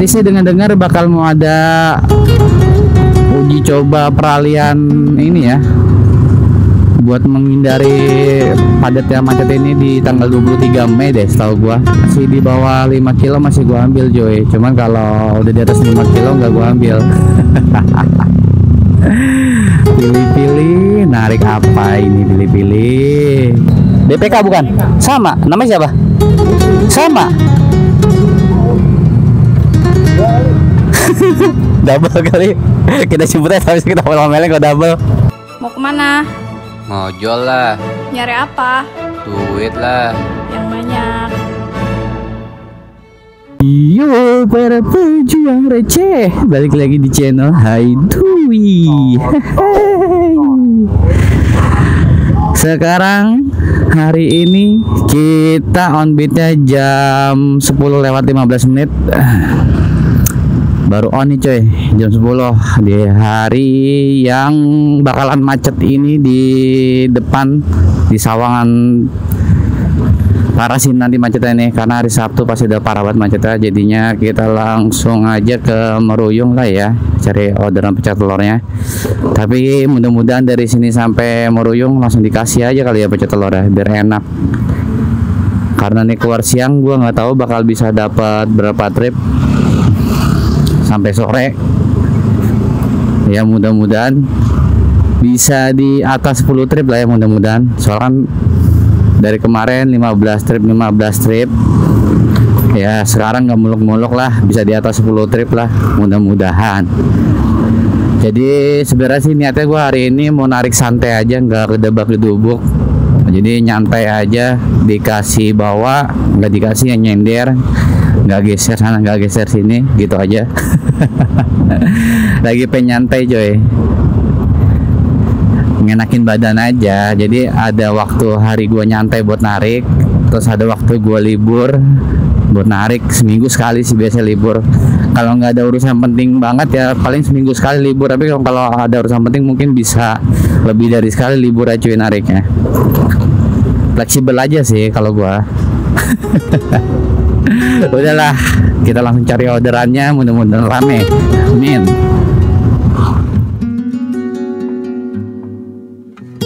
Nanti sih dengar-dengar bakal mau ada uji coba peralihan ini ya, buat menghindari padatnya macet ini di tanggal 23 Mei deh setahu gua. Masih di bawah 5 kilo masih gua ambil Joy, cuman kalau udah di atas 5 kilo nggak gua ambil. Pilih-pilih narik apa ini, pilih-pilih. BPK bukan? Sama, namanya siapa? Sama. Double kali. Kita sebutnya tapi kita ngomel-ngomelnya kalau double. Mau kemana? Ngojol lah. Nyari apa? Duit lah. Yang banyak. Yo para pejuang receh, balik lagi di channel Hai Dwi. Sekarang hari ini kita on beatnya jam 10:15. Baru on nih coy, jam 10 di hari yang bakalan macet ini di depan di Sawangan. Parah sih nanti macetnya nih, karena hari Sabtu pasti udah parah banget macetnya. Jadinya kita langsung aja ke Meruyung lah ya, cari orderan pecel telurnya. Tapi mudah-mudahan dari sini sampai Meruyung langsung dikasih aja kali ya pecel telurnya, biar enak. Karena nih keluar siang, gua nggak tahu bakal bisa dapat berapa trip sampai sore. Ya mudah-mudahan bisa di atas 10 trip lah ya, mudah-mudahan. Soalnya kan dari kemarin 15 trip ya, sekarang nggak muluk-muluk lah, bisa di atas 10 trip lah mudah-mudahan. Jadi sebenarnya sih niatnya gue hari ini mau narik santai aja, nggak kedebak-kedubuk. Jadi nyantai aja, dikasih bawa nggak dikasih yang nyender, nggak geser sana nggak geser sini gitu aja. Lagi pengen nyantai coy, ngenakin badan aja. Jadi ada waktu hari gua nyantai buat narik, terus ada waktu gua libur buat narik. Seminggu sekali sih biasa libur. Kalau nggak ada urusan penting banget ya paling seminggu sekali libur. Tapi kalau ada urusan penting mungkin bisa lebih dari sekali libur aja cuy nariknya. Fleksibel aja sih kalau gua. Udahlah, kita langsung cari orderannya, mudah-mudahan rame. Amin.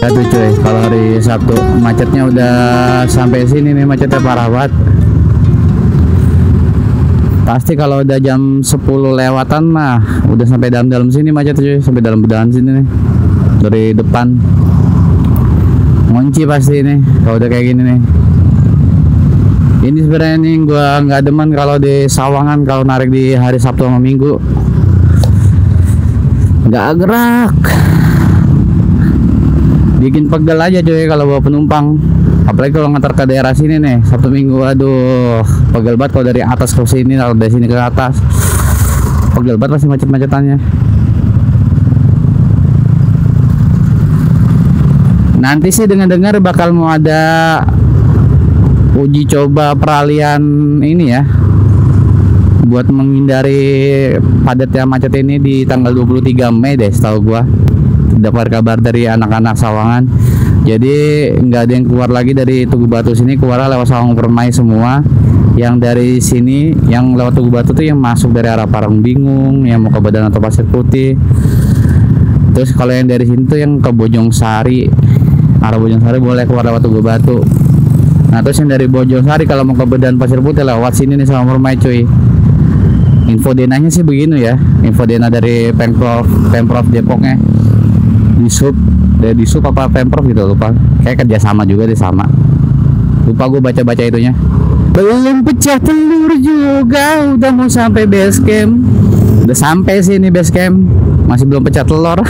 Aduh cuy, kalau hari Sabtu macetnya udah sampai sini nih, macetnya parah banget. Pasti kalau udah jam 10 lewatan mah udah sampai dalam-dalam sini macet cuy, sampai dalam sini nih. Dari depan ngunci pasti nih kalau udah kayak gini nih. Ini sebenarnya nih gua nggak demen kalau di Sawangan kalau narik di hari Sabtu sama Minggu. Nggak gerak. Bikin pegel aja coy kalau bawa penumpang. Apalagi kalau ngantar ke daerah sini nih Sabtu Minggu, aduh pegel banget kalau dari atas ke sini, kalau dari sini ke atas pegel banget pasti macet-macetannya. Nanti sih dengar-dengar bakal mau ada uji coba peralihan ini ya, buat menghindari padatnya macet ini di tanggal 23 Mei deh setahu gua. Dapat kabar dari anak-anak Sawangan. Jadi nggak ada yang keluar lagi dari Tugu Batu sini, keluar lewat Sawangan Permai semua. Yang dari sini, yang lewat Tugu Batu tuh yang masuk dari arah Parung Bingung, yang mau ke Badan atau Pasir Putih. Terus kalau yang dari sini tuh yang ke Bojong Sari, arah Bojong Sari boleh keluar lewat Tugu Batu. Nah terus yang dari Bojong Sari kalau mau ke Badan Pasir Putih lewat sini nih Sawangan Permai cuy. Info denanya sih begini ya, info dena dari Pemprov Depoknya. Di sub apa Pemprov gitu, lupa. Kayak kerjasama juga deh, sama. Lupa gue baca itunya. Belum pecah telur juga udah mau sampai base camp. Udah sampai sini base camp, masih belum pecah telur.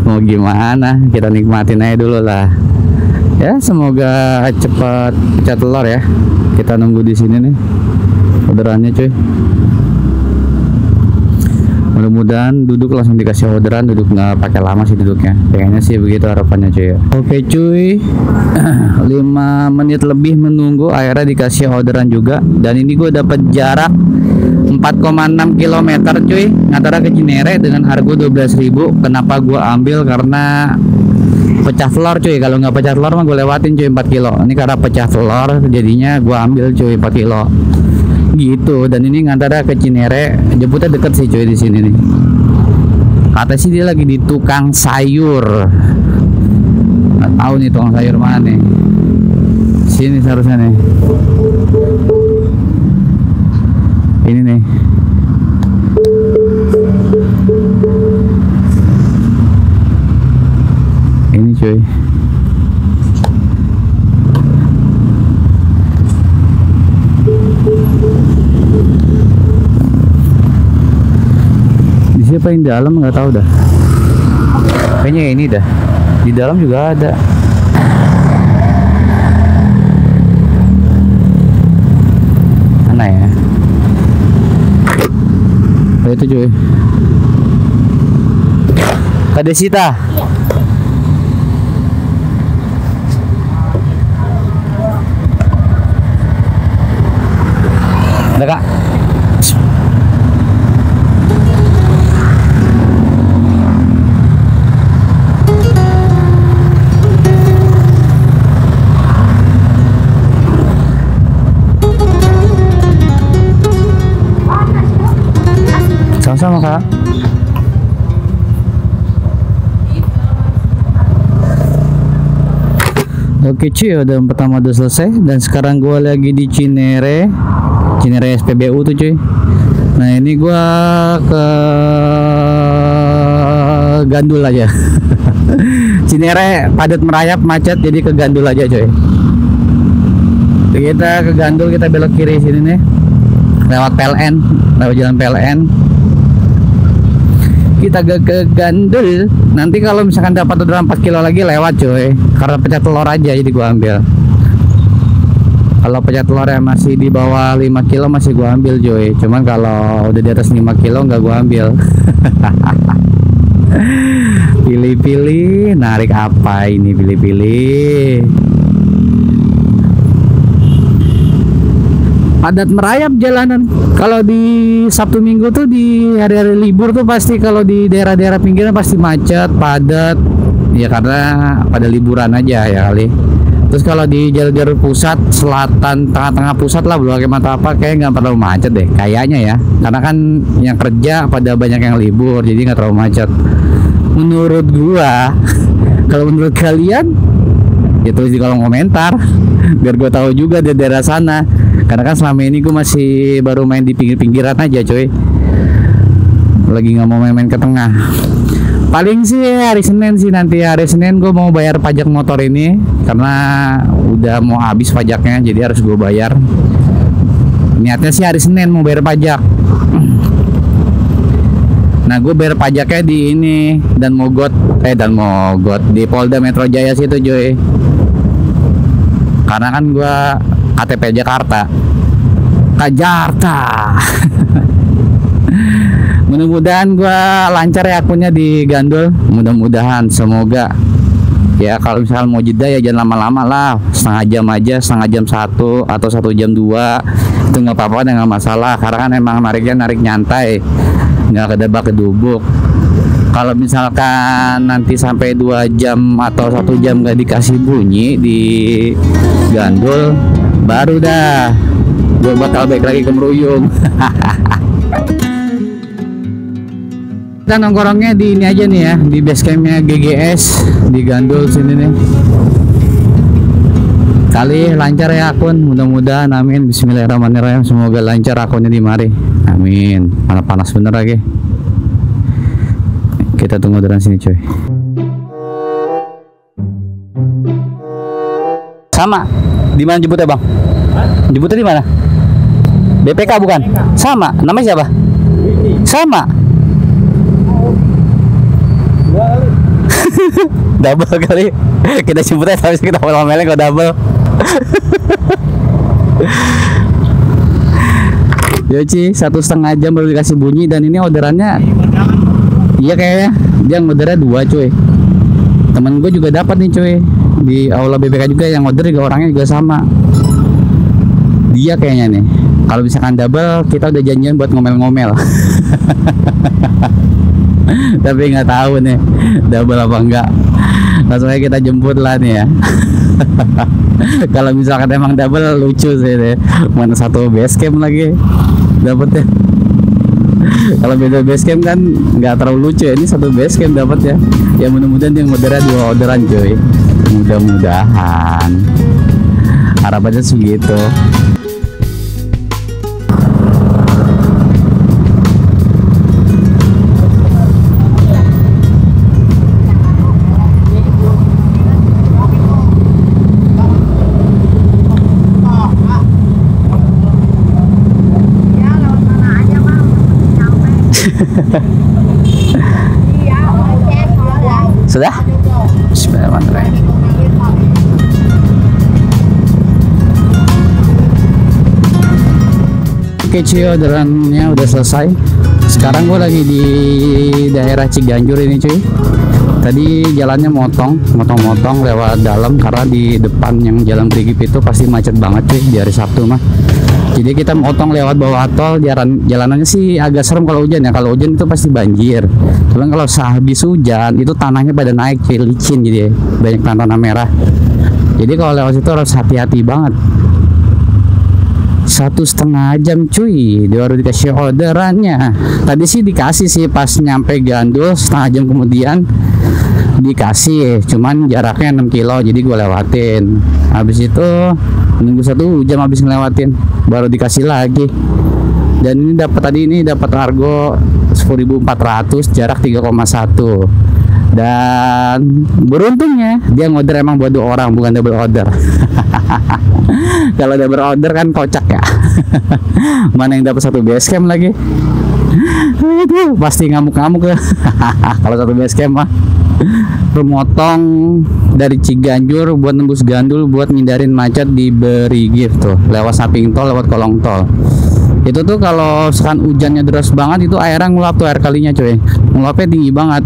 Mau gimana, kita nikmatin aja dulu lah. Ya semoga cepat pecah telur ya. Kita nunggu di sini nih orderannya cuy. Mudah-mudahan duduk langsung dikasih orderan, duduk nggak pakai lama sih duduknya. Kayaknya sih begitu harapannya cuy ya. Oke cuy, 5 menit lebih menunggu, akhirnya dikasih orderan juga. Dan ini gue dapat jarak 4,6 km cuy, antara ke Cinere dengan harga 12.000. Kenapa gue ambil? Karena pecah telur cuy. Kalau nggak pecah telur mah gue lewatin cuy 4 kilo. Ini karena pecah telur jadinya gue ambil cuy 4 kilo. gitu. Dan ini ngantar ke Cinere, jemputnya deket sih cuy di sini nih. Kata sih dia lagi di tukang sayur. Nggak tahu nih tukang sayur mana nih. Sini seharusnya nih. Ini nih. Ini cuy. Di siapa yang dalam nggak tahu dah. Kayaknya ini dah. Di dalam juga ada. Mana ya? Oh, itu cuy. Kak Desita. Ada Kak. Sama-sama Kak. Oke cuy, udah yang pertama udah selesai. Dan sekarang gua lagi di Cinere SPBU tuh cuy. Nah ini gua ke Gandul aja. Cinere padat merayap macet, jadi ke Gandul aja cuy. Kita ke Gandul, kita belok kiri sini nih, lewat PLN, lewat jalan PLN. Kita ke Gandul. Nanti kalau misalkan dapat orderan 4 kilo lagi lewat cuy, karena pecah telur aja jadi gua ambil. Kalau pecah telurnya masih di bawah 5 kilo masih gua ambil cuy. Cuman kalau udah di atas 5 kilo nggak gua ambil. Pilih-pilih, narik apa ini, pilih-pilih. Padat merayap jalanan. Kalau di Sabtu Minggu tuh, di hari-hari libur tuh pasti kalau di daerah-daerah pinggiran pasti macet, padat. Ya karena pada liburan aja ya kali. Terus kalau di jalur-jalur pusat, selatan, tengah-tengah pusat lah, Blok M atau apa, kayak nggak terlalu macet deh kayaknya ya. Karena kan yang kerja pada banyak yang libur, jadi nggak terlalu macet. Menurut gua. Kalau menurut kalian, ya tulis di kolom komentar biar gua tahu juga di daerah sana. Karena kan selama ini gue masih baru main di pinggir-pinggiran aja coy. Lagi nggak mau main-main ke tengah. Paling sih hari Senin sih, nanti hari Senin gue mau bayar pajak motor ini. Karena udah mau habis pajaknya, jadi harus gue bayar. Niatnya sih hari Senin mau bayar pajak. Nah gue bayar pajaknya di ini dan Mogot di Polda Metro Jaya situ coy. Karena kan gue KTP Jakarta. Mudah-mudahan gua lancar ya akunnya di Gandul. Mudah-mudahan, semoga. Ya kalau misalnya mau jeda ya jangan lama-lama lah, setengah jam aja, setengah jam 1 atau 1 jam 2. Itu nggak apa-apa, nggak masalah. Karena kan emang nariknya narik nyantai, nggak kedebak kedubuk. Kalau misalkan nanti sampai 2 jam atau 1 jam nggak dikasih bunyi di Gandul, baru dah gue bakal balik lagi ke Meruyung. Kita nongkrongnya di ini aja nih ya, di base campnya GGS di Gandul sini nih. Kali lancar ya akun, mudah-mudahan, amin. Bismillahirrahmanirrahim, semoga lancar akunnya di mari, amin. Panas bener lagi. Kita tunggu dari sini cuy. Sama. Di mana jemputnya bang? Jemputnya di mana? BPK bukan? Sama. Namanya siapa? Sama. Double kali. Kita jemputnya tapi kita ngomel-ngomelin kok double. Yoci 1,5 jam baru dikasih bunyi. Dan ini orderannya, iya kayaknya dia ordernya 2 cuy. Temen gue juga dapat nih cuy, di aula BPK juga, yang order juga orangnya juga sama. Dia kayaknya nih. Kalau misalkan double, kita udah janjian buat ngomel-ngomel. Tapi nggak tahu nih double apa enggak. Langsung aja kita jemput lah nih ya. Kalau misalkan emang double lucu sih deh. Mana satu base camp lagi dapetnya. Kalau beda base camp kan nggak terlalu lucu ya. Ini satu base camp dapat ya. Ya mudah-mudahan yang orderan 2 orderan cuy. Mudah-mudahan. Harapannya segitu. Sudah? Bismillahirrahmanirrahim. Oke cuy, orderannya udah selesai. Sekarang gue lagi di daerah Ciganjur ini cuy. Tadi jalannya motong lewat dalam karena di depan yang jalan Brigif itu pasti macet banget cuy di hari Sabtu mah. Jadi kita motong lewat bawah tol, jalanannya sih agak serem kalau hujan ya. Kalau hujan itu pasti banjir. Cuman kalau sehabis hujan itu tanahnya pada naik cuy, licin jadi banyak tanah merah. Jadi kalau lewat situ harus hati-hati banget. 1,5 jam cuy baru dikasih orderannya. Tadi sih dikasih sih pas nyampe Gandul, setengah jam kemudian dikasih, cuman jaraknya 6 kilo jadi gue lewatin. Habis itu nunggu 1 jam habis ngelewatin baru dikasih lagi. Dan ini dapat harga 10.400, jarak 3,1. Dan beruntungnya dia ngorder emang buat 2 orang, bukan double order. Kalau double order kan kocak ya. Mana yang dapat satu base camp lagi. Aduh, pasti ngamuk-ngamuk ya. Kalau satu base camp mah. Remotong dari Ciganjur buat nembus Gandul buat ngindarin macet di Brigif tuh, lewat samping tol, lewat kolong tol. Itu tuh kalau sekarang hujannya deras banget itu airnya ngulap tuh, air kalinya cuy. Ngulapnya tinggi banget.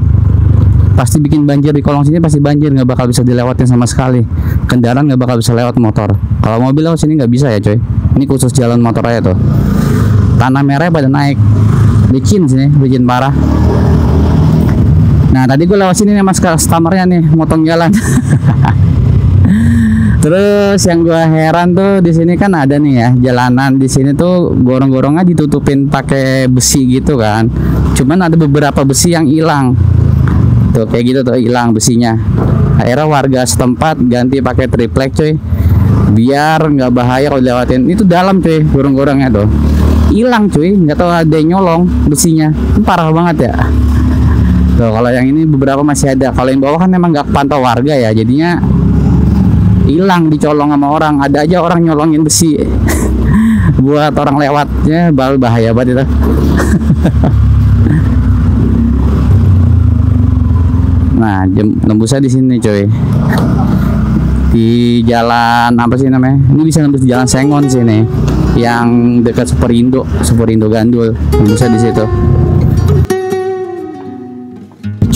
Pasti bikin banjir di kolong sini, pasti banjir, nggak bakal bisa dilewatin sama sekali. Kendaraan nggak bakal bisa lewat motor. Kalau mobil lewat sini nggak bisa ya cuy. Ini khusus jalan motor aja tuh. Tanah merah pada naik, licin sini, licin parah. Nah tadi gue lewat sini nih mas customernya nih motong jalan. Terus yang gue heran tuh di sini kan ada nih ya jalanan di sini tuh gorong-gorongnya ditutupin pakai besi gitu kan. Cuman ada beberapa besi yang hilang. Tuh kayak gitu tuh hilang besinya. Akhirnya warga setempat ganti pakai triplek cuy. Biar nggak bahaya kalau dilewatin. Itu dalam cuy gorong-gorongnya tuh. Hilang cuy, nggak tahu ada yang nyolong besinya. Itu parah banget ya. Tuh, kalau yang ini beberapa masih ada. Kalau yang bawah kan memang nggak pantau warga ya, jadinya hilang, dicolong sama orang. Ada aja orang nyolongin besi buat orang lewatnya, bahaya banget itu. Nah, nembusnya di sini coy. Di jalan apa sih namanya? Ini bisa nembus di jalan Sengon sini, yang dekat Superindo Gandul. Nembusnya di situ.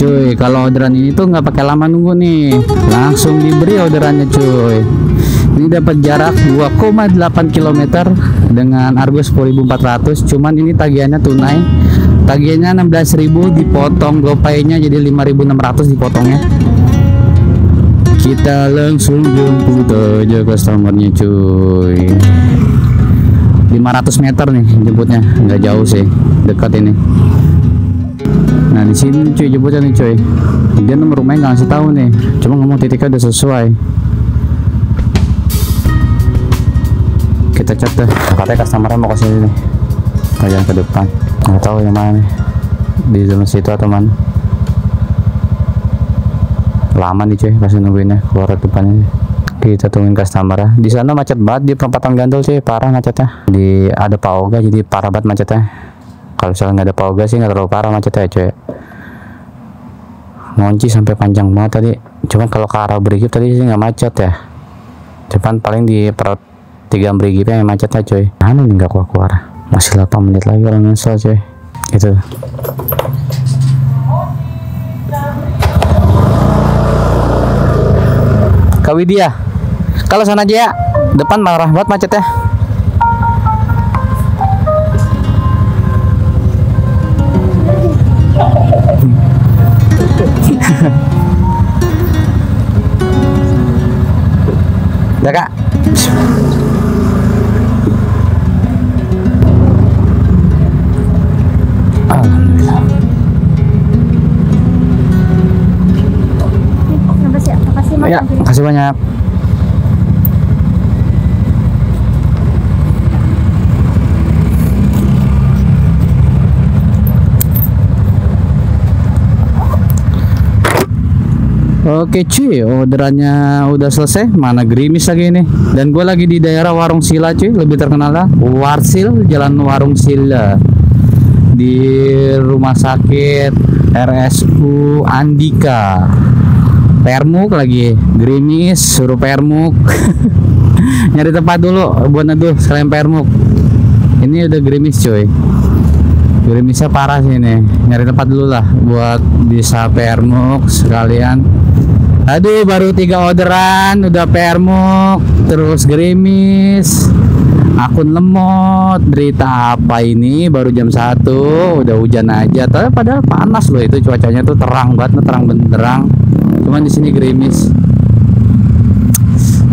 Cuy, kalau orderan ini tuh nggak pakai lama nunggu nih, langsung diberi orderannya cuy. Ini dapat jarak 2,8 km dengan harga 10.400. Cuman ini tagihannya tunai, tagihannya 16.000 dipotong GoPay-nya jadi 5.600 dipotongnya. Kita langsung jemput aja customernya cuy. 500 meter nih jemputnya, nggak jauh sih, dekat ini. Nah di sini cuy jemputnya nih cuy. Dia nomor rumahnya nggak ngasih tahu nih, cuma ngomong titiknya udah sesuai. Kita chat deh. Katanya customernya mau ke sini nih, jalan ke depan. Nggak tahu yang mana nih, di zona situ atau mana. Lama nih cuy pasti nungguinnya keluar depannya. Kita tungguin customer. Di sana macet banget di perempatan Gandul cuy, parah macetnya. Di ada Pak Oga jadi parah banget macetnya. Kalau misalnya nggak ada Pak Oga sih nggak terlalu parah macetnya cuy. Ngunci sampai panjang banget tadi. Cuman kalau ke arah Brigif tadi sih nggak macet ya. Cuman paling di pertigaan Brigifnya yang macetnya cuy. Mana nih nggak keluar. Masih 8 menit lagi kalau nyesel cuy. Gitu. Kak Widya, kalau sana aja ya, depan marah banget macetnya. Udah Kak. Alhamdulillah. Makasih Mas. Ya, makasih banyak. Oke cuy, orderannya udah selesai. Mana gerimis lagi nih. Dan gue lagi di daerah Warung Sila cuy, lebih terkenal lah Warsil, Jalan Warung Sila, di Rumah Sakit RSU Andika. Permuk lagi, gerimis, suruh permuk. Nyari tempat dulu buat neduh sekalian permuk. Ini udah gerimis cuy. Gerimisnya parah sih ini. Nyari tempat dulu lah buat bisa permuk sekalian. Aduh, baru 3 orderan udah permuk, terus gerimis, akun lemot. Berita apa ini? Baru jam 1 udah hujan aja. Tapi padahal panas loh, itu cuacanya tuh terang banget, terang benderang. Cuman di sini gerimis.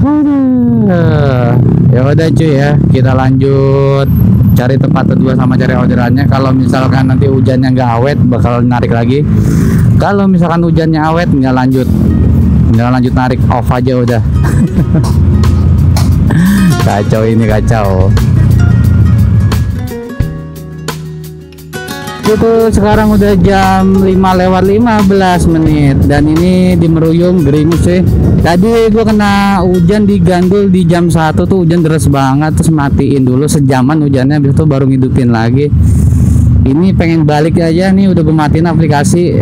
Aduh. Ya udah cuy ya, kita lanjut cari tempat kedua sama cari orderannya. Kalau misalkan nanti hujannya nggak awet, bakal narik lagi. Kalau misalkan hujannya awet, nggak lanjut narik, off aja udah. Kacau ini, kacau. Itu sekarang udah jam 5:15 dan ini di Meruyung gerimis sih. Tadi gua kena hujan di Gandul di jam 1 tuh, hujan deras banget, terus matiin dulu sejaman hujannya, habis itu baru ngidupin lagi. Ini pengen balik aja nih, udah gue matiin aplikasi.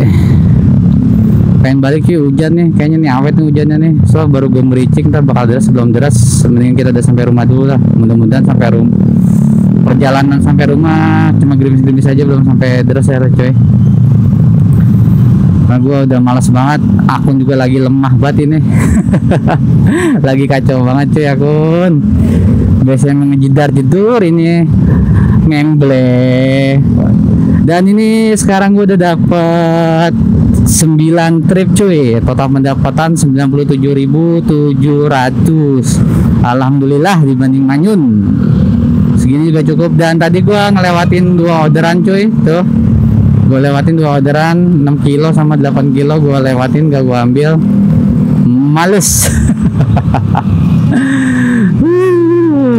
Pengen balik sih, hujan nih kayaknya nih, awet nih hujannya nih. So baru gue mericik, ntar bakal deras. Sebelum deras mendingan kita udah sampai rumah dulu lah. Mudah-mudahan sampai rumah, perjalanan sampai rumah cuma gerimis-gerimis aja, belum sampai deras ya coy. Nah gue udah malas banget, akun juga lagi lemah banget ini. Lagi kacau banget cuy akun. Biasanya ngejedar-jedur, ini memble. Dan ini sekarang gue udah dapet 9 trip cuy, total pendapatan 97.700. Alhamdulillah dibanding Manyun segini juga cukup. Dan tadi gua ngelewatin 2 orderan cuy, tuh gua lewatin 2 orderan 6 kilo sama 8 kilo gua lewatin, gak gua ambil, males.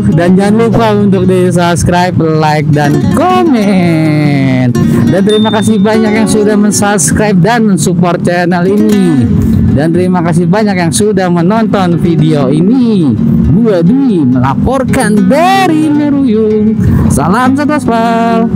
Dan jangan lupa untuk di subscribe, like, dan komen. Dan terima kasih banyak yang sudah mensubscribe dan mensupport channel ini. Dan terima kasih banyak yang sudah menonton video ini. Gua Dwi melaporkan dari Meruyung. Salam satu aspal.